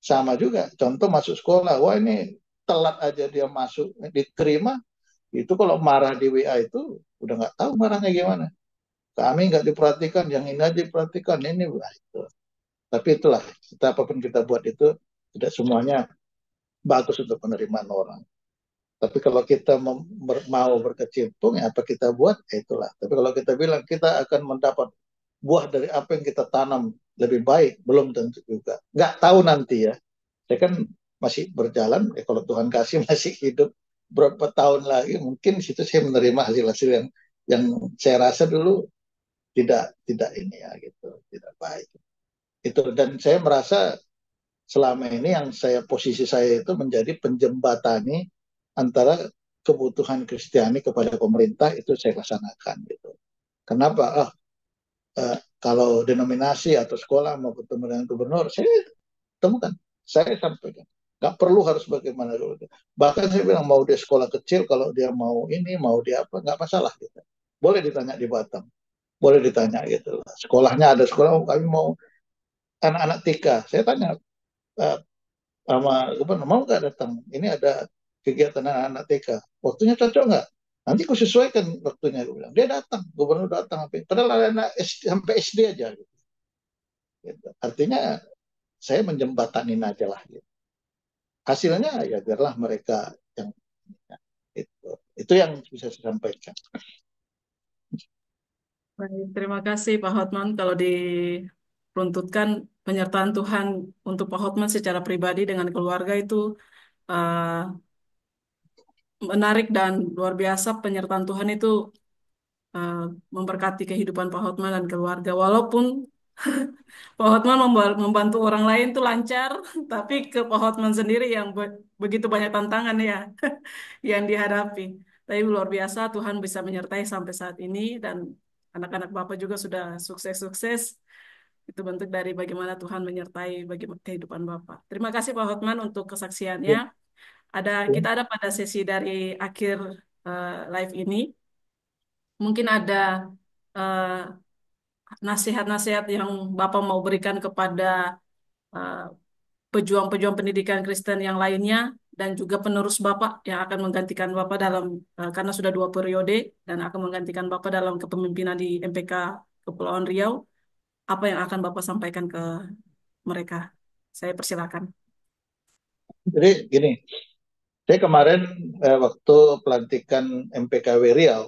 Speaker 2: Sama juga, contoh masuk sekolah, wah ini telat aja dia masuk, diterima, itu kalau marah di WA itu udah nggak tahu marahnya gimana. Kami nggak diperhatikan, yang ini aja diperhatikan, ini. Wah, itu. Tapi itulah, kita apapun kita buat itu, tidak semuanya bagus untuk penerimaan orang. Tapi kalau kita mau berkecimpung, ya apa kita buat, ya itulah. Tapi kalau kita bilang kita akan mendapat buah dari apa yang kita tanam lebih baik, belum tentu juga. Nggak tahu nanti ya. Saya kan masih berjalan, ya kalau Tuhan kasih masih hidup berapa tahun lagi, mungkin di situ saya menerima hasil-hasil yang saya rasa dulu tidak ini ya gitu, tidak baik. Itu, dan saya merasa selama ini yang posisi saya itu menjadi penjembatani antara kebutuhan Kristiani kepada pemerintah, itu saya laksanakan gitu. Kenapa? Kalau denominasi atau sekolah mau ketemu dengan gubernur, saya temukan, saya sampaikan. Nggak perlu harus bagaimana dulu. Bahkan saya bilang mau dia sekolah kecil, kalau dia mau ini, mau dia apa, nggak masalah gitu. Boleh ditanya di Batam, boleh ditanya gitu. Sekolahnya ada sekolah, kami mau anak-anak TK. Saya tanya, uh, sama gubernur, mau nggak datang? Ini ada kegiatan anak-anak TK. Waktunya cocok nggak? Nanti aku sesuaikan waktunya. Gue bilang. Dia datang, gubernur datang. Padahal ada anak SD, sampai SD aja. Gitu. Artinya saya menjembatanin aja lah. Gitu. Hasilnya ya biarlah mereka yang itu. Itu yang bisa saya sampaikan.
Speaker 1: Baik, terima kasih Pak Hotman. Kalau diruntutkan penyertaan Tuhan untuk Pak Hotman secara pribadi dengan keluarga itu uh, menarik dan luar biasa. Penyertaan Tuhan itu uh, memberkati kehidupan Pak Hotman dan keluarga. Walaupun Pak Hotman membantu orang lain tuh lancar, tapi ke Pak Hotman sendiri yang begitu banyak tantangan ya yang dihadapi. Tapi luar biasa Tuhan bisa menyertai sampai saat ini dan anak-anak Bapak juga sudah sukses-sukses. Itu bentuk dari bagaimana Tuhan menyertai bagi kehidupan Bapak. Terima kasih Pak Hotman untuk kesaksiannya. Kita ada pada sesi dari akhir live ini. Mungkin ada eh, nasihat-nasihat yang Bapak mau berikan kepada eh, pejuang-pejuang pendidikan Kristen yang lainnya dan juga penerus Bapak yang akan menggantikan Bapak dalam karena sudah 2 periode dan akan menggantikan Bapak dalam kepemimpinan di MPK Kepulauan Riau. Apa yang akan Bapak sampaikan ke mereka? Saya persilakan.
Speaker 2: Jadi gini, saya kemarin waktu pelantikan MPKW Riau,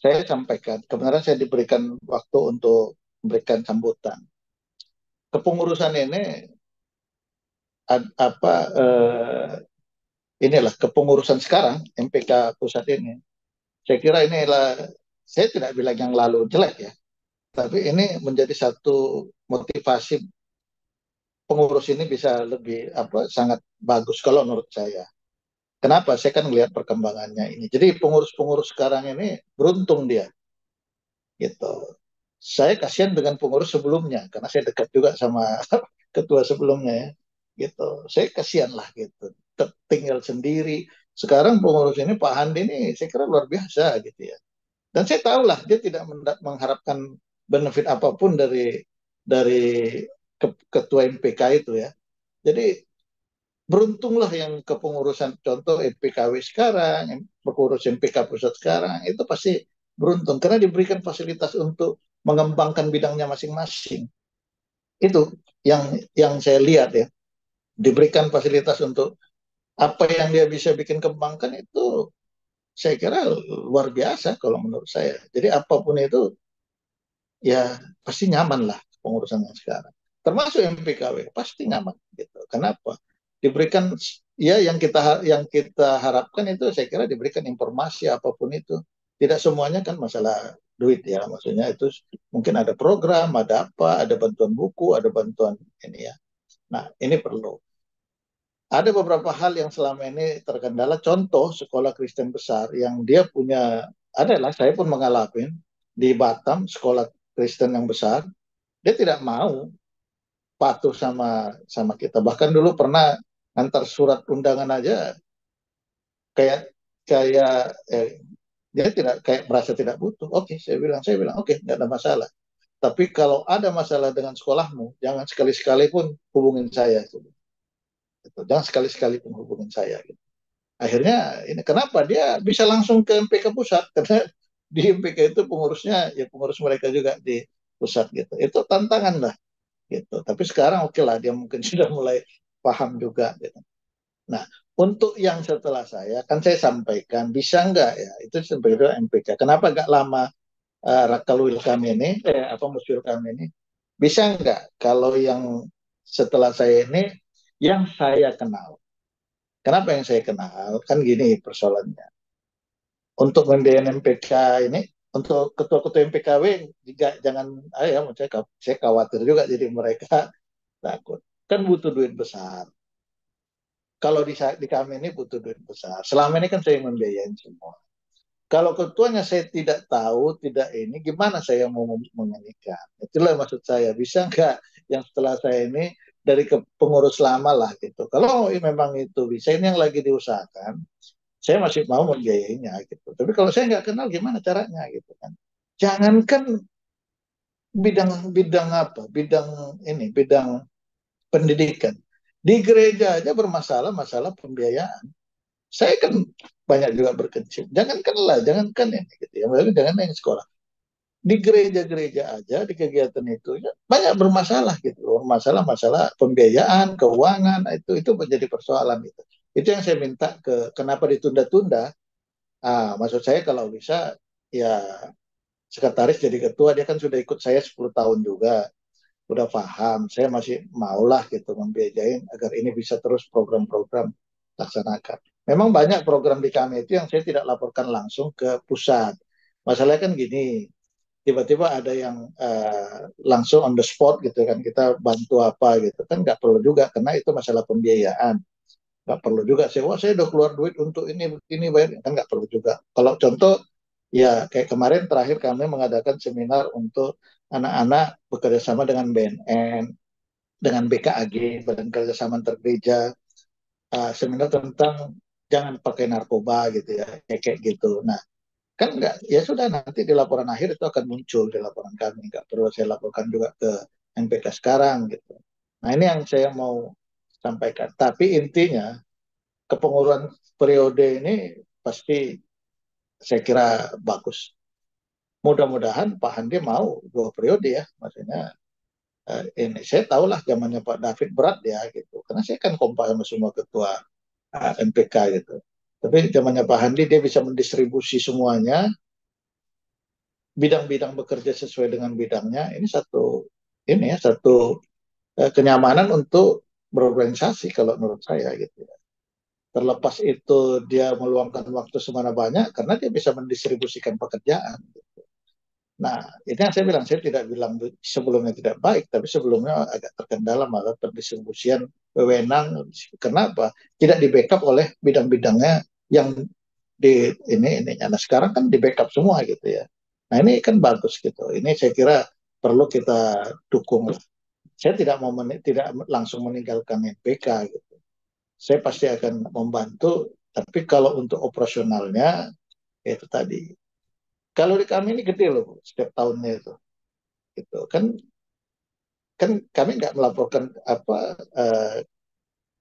Speaker 2: saya sampaikan, kebenaran saya diberikan waktu untuk memberikan sambutan. Kepengurusan ini apa inilah kepengurusan sekarang MPK pusat ini. Saya kira inilah saya tidak bilang yang lalu jelek ya, tapi ini menjadi satu motivasi pengurus ini bisa lebih apa sangat bagus kalau menurut saya. Kenapa? Saya kan melihat perkembangannya ini. Jadi pengurus-pengurus sekarang ini beruntung dia gitu. Saya kasihan dengan pengurus sebelumnya karena saya dekat juga sama ketua sebelumnya ya. Gitu. Saya kasihan lah gitu. Tinggal sendiri. Sekarang pengurus ini Pak Handi ini saya kira luar biasa gitu ya. Dan saya tahu lah dia tidak mengharapkan benefit apapun dari ketua MPK itu ya. Jadi beruntunglah yang kepengurusan contoh MPKW sekarang, yang pengurus MPK pusat sekarang itu pasti beruntung karena diberikan fasilitas untuk mengembangkan bidangnya masing-masing. Itu yang saya lihat ya, diberikan fasilitas untuk apa yang dia bisa bikin kembangkan itu saya kira luar biasa kalau menurut saya. Jadi apapun itu ya pasti nyaman lah pengurusan yang sekarang. Termasuk MPKW pasti nyaman gitu. Kenapa? Diberikan ya yang kita harapkan itu saya kira diberikan informasi apapun itu. Tidak semuanya kan masalah duit ya, maksudnya itu mungkin ada program, ada apa, ada bantuan buku, ada bantuan ini ya. Nah, ini perlu. Ada beberapa hal yang selama ini terkendala. Contoh sekolah Kristen besar yang dia punya adalah saya pun mengalami di Batam sekolah Kristen yang besar dia tidak mau patuh sama sama kita. Bahkan dulu pernah antar surat undangan aja kayak kayak dia tidak kayak merasa tidak butuh. Oke, saya bilang oke, nggak ada masalah. Tapi kalau ada masalah dengan sekolahmu, jangan sekali-sekali pun hubungin saya. Gitu. Jangan sekali-sekali pun hubungin saya. Gitu. Akhirnya ini kenapa dia bisa langsung ke MPK pusat karena di MPK itu pengurusnya ya pengurus mereka juga di pusat gitu. Itu tantangan lah gitu. Tapi sekarang oke lah dia mungkin sudah mulai paham juga gitu. Nah, untuk yang setelah saya kan saya sampaikan bisa nggak ya itu sebenarnya MPK. Kenapa nggak lama Rakalwil kami ini apa musyur kami ini bisa nggak kalau yang setelah saya ini yang saya kenal. Kenapa yang saya kenal? Kan gini persoalannya. Untuk membiayai MPK ini untuk ketua-ketua MPKW juga jangan ya saya khawatir juga jadi mereka takut. Kan butuh duit besar. Kalau di kami ini butuh duit besar. Selama ini kan saya membiayain semua. Kalau ketuanya saya tidak tahu, tidak ini, gimana saya mau menyanyikan? Itulah maksud saya. Bisa nggak yang setelah saya ini dari pengurus lama lah gitu. Kalau memang itu bisa, ini yang lagi diusahakan, saya masih mau membiayainya gitu. Tapi kalau saya nggak kenal, gimana caranya gitu kan? Jangankan bidang apa, bidang pendidikan. Di gereja aja bermasalah masalah pembiayaan. Saya kan banyak juga berkecil. Jangankan ini gitu ya. Jangan yang sekolah. Di gereja-gereja aja di kegiatan itu ya, banyak bermasalah gitu. Masalah-masalah pembiayaan, keuangan itu menjadi persoalan gitu. Itu yang saya minta kenapa ditunda-tunda. Maksud saya kalau bisa ya sekretaris jadi ketua dia kan sudah ikut saya 10 tahun juga udah paham, saya masih maulah gitu membiayain agar ini bisa terus program-program laksanakan. Memang banyak program di kami itu yang saya tidak laporkan langsung ke pusat. Masalahnya kan gini, tiba-tiba ada yang langsung on the spot gitu kan, kita bantu apa gitu kan nggak perlu juga karena itu masalah pembiayaan. Nggak perlu juga saya, wah saya udah keluar duit untuk ini bayar kan nggak perlu juga. Kalau contoh ya kayak kemarin terakhir kami mengadakan seminar untuk anak-anak bekerja sama dengan BNN, dengan BKAG, Badan Kerjasama Antar Gereja, seminar tentang jangan pakai narkoba gitu ya, kayak gitu. Nah, Kan enggak, ya sudah nanti di laporan akhir itu akan muncul di laporan kami. Enggak perlu saya laporkan juga ke MPK sekarang gitu. Nah ini yang saya mau sampaikan. Tapi intinya kepengurusan periode ini pasti saya kira bagus. Mudah-mudahan Pak Handi mau 2 periode ya. Maksudnya ini saya tahulah zamannya Pak David berat ya gitu. Karena saya kan kompak sama semua ketua MPK gitu. Tapi zamannya Pak Handi dia bisa mendistribusi semuanya, bidang-bidang bekerja sesuai dengan bidangnya. Ini satu kenyamanan untuk berorganisasi kalau menurut saya gitu ya. Terlepas itu dia meluangkan waktu semana banyak karena dia bisa mendistribusikan pekerjaan. Nah, ini yang saya bilang, saya tidak bilang sebelumnya tidak baik, tapi sebelumnya agak terkendala malah pendistribusian wewenang. Kenapa? Tidak di backup oleh bidang-bidangnya yang ini. Nah, sekarang kan di backup semua gitu ya. Nah, ini kan bagus gitu. Ini saya kira perlu kita dukung. Saya tidak langsung meninggalkan NPK gitu. Saya pasti akan membantu, tapi kalau untuk operasionalnya ya itu tadi. Kalau di kami ini gede loh, setiap tahunnya itu. Gitu. Kan kami nggak melaporkan uh,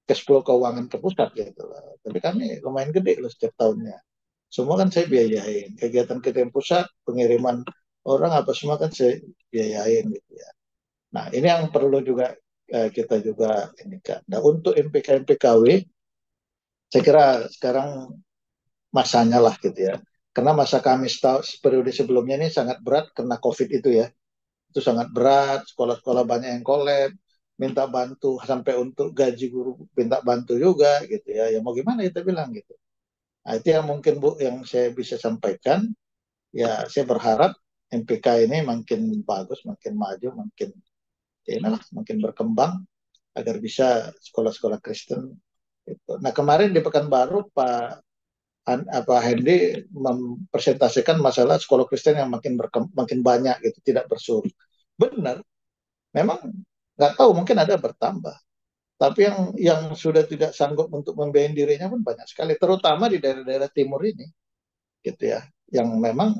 Speaker 2: cash flow keuangan ke pusat gitu loh. Tapi kami lumayan gede loh setiap tahunnya. Semua kan saya biayain. Kegiatan-kegiatan pusat, pengiriman orang apa semua kan saya biayain gitu ya. Nah, ini yang perlu juga kita juga ini kan. Nah, untuk MPK MPKW saya kira sekarang masanya lah gitu ya. Karena masa kami periode sebelumnya ini sangat berat karena COVID itu ya. Itu sangat berat, sekolah-sekolah banyak yang kolab, minta bantu sampai untuk gaji guru minta bantu juga gitu ya. Ya mau gimana kita bilang gitu. Nah, itu yang mungkin Bu yang saya bisa sampaikan. Ya saya berharap MPK ini makin bagus, makin maju, makin ya inilah, makin berkembang agar bisa sekolah-sekolah Kristen. Gitu. Nah kemarin di Pekanbaru Pak Hendy mempresentasikan masalah sekolah Kristen yang makin banyak gitu, tidak bersuri. Benar, memang nggak tahu mungkin ada bertambah. Tapi yang sudah tidak sanggup untuk membiayai dirinya pun banyak sekali, terutama di daerah-daerah timur ini, gitu ya, yang memang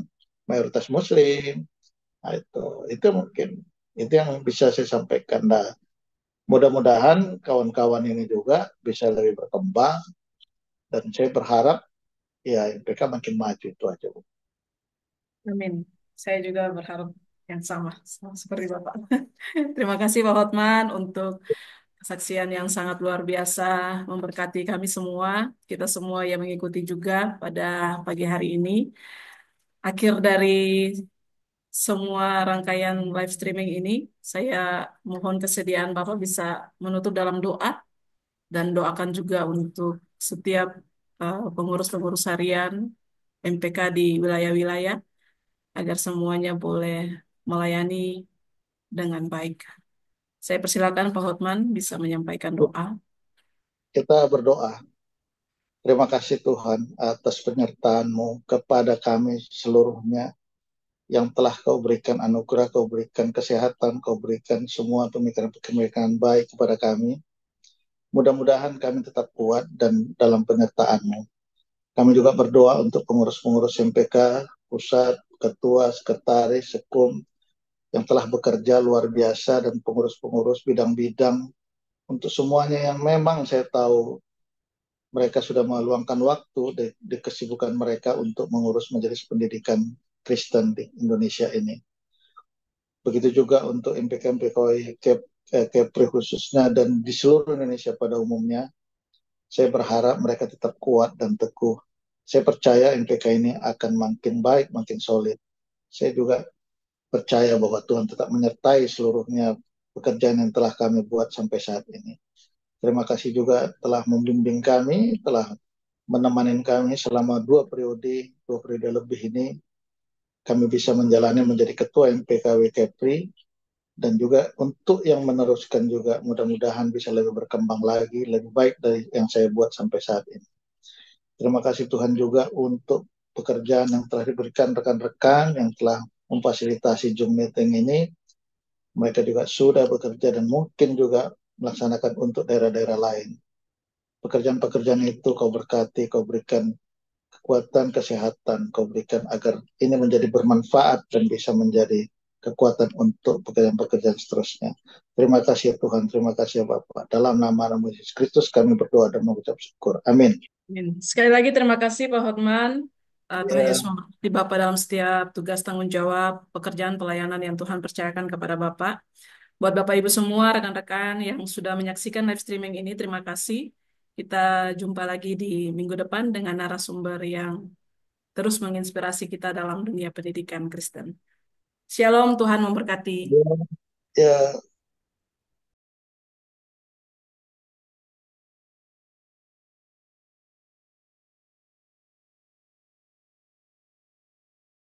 Speaker 2: mayoritas Muslim. Nah, itu mungkin itu yang bisa saya sampaikan. Nah, mudah-mudahan kawan-kawan ini juga bisa lebih berkembang dan saya berharap ya mereka makin maju itu aja.
Speaker 1: Amin. Saya juga berharap yang sama seperti Bapak. Terima kasih Pak Hotman untuk kesaksian yang sangat luar biasa, memberkati kami semua, kita semua yang mengikuti juga pada pagi hari ini. Akhir dari semua rangkaian live streaming ini, saya mohon kesediaan Bapak bisa menutup dalam doa dan doakan juga untuk setiap pengurus-pengurus harian MPK di wilayah-wilayah agar semuanya boleh melayani dengan baik. Saya persilakan Pak Hotman bisa menyampaikan doa.
Speaker 2: Kita berdoa. Terima kasih Tuhan atas penyertaan-Mu kepada kami seluruhnya yang telah Kau berikan anugerah, Kau berikan kesehatan, Kau berikan semua pemikiran-pemikiran baik kepada kami. Mudah-mudahan kami tetap kuat dan dalam penyertaan-Mu. Kami juga berdoa untuk pengurus-pengurus MPK, pusat, ketua, sekretaris, sekum, yang telah bekerja luar biasa dan pengurus-pengurus bidang-bidang untuk semuanya yang memang saya tahu mereka sudah meluangkan waktu di kesibukan mereka untuk mengurus majelis pendidikan Kristen di Indonesia ini. Begitu juga untuk MPK-MPK Kepri khususnya dan di seluruh Indonesia pada umumnya. Saya berharap mereka tetap kuat dan teguh. Saya percaya MPK ini akan makin baik, makin solid. Saya juga percaya bahwa Tuhan tetap menyertai seluruhnya pekerjaan yang telah kami buat sampai saat ini. Terima kasih juga telah membimbing kami, telah menemani kami selama 2 periode, 2 periode lebih ini. Kami bisa menjalani menjadi ketua MPKW Kepri dan juga untuk yang meneruskan juga mudah-mudahan bisa lebih berkembang lagi, lebih baik dari yang saya buat sampai saat ini. Terima kasih Tuhan juga untuk pekerjaan yang telah diberikan rekan-rekan yang telah memfasilitasi Zoom meeting ini. Mereka juga sudah bekerja dan mungkin juga melaksanakan untuk daerah-daerah lain. Pekerjaan-pekerjaan itu Kau berkati, Kau berikan kekuatan, kesehatan Kau berikan agar ini menjadi bermanfaat dan bisa menjadi kekuatan untuk pekerjaan-pekerjaan seterusnya. Terima kasih ya Tuhan, terima kasih ya Bapak. Dalam nama Yesus Kristus kami berdoa dan mengucap syukur. Amin.
Speaker 1: Amin. Sekali lagi terima kasih Pak Hotman. Tuhan
Speaker 2: Ya,
Speaker 1: Yesus memberkati Bapak dalam setiap tugas tanggung jawab pekerjaan pelayanan yang Tuhan percayakan kepada Bapak. Buat Bapak Ibu semua, rekan-rekan yang sudah menyaksikan live streaming ini, terima kasih. Kita jumpa lagi di minggu depan dengan narasumber yang terus menginspirasi kita dalam dunia pendidikan Kristen. Shalom, Tuhan memberkati.
Speaker 2: ya, ya.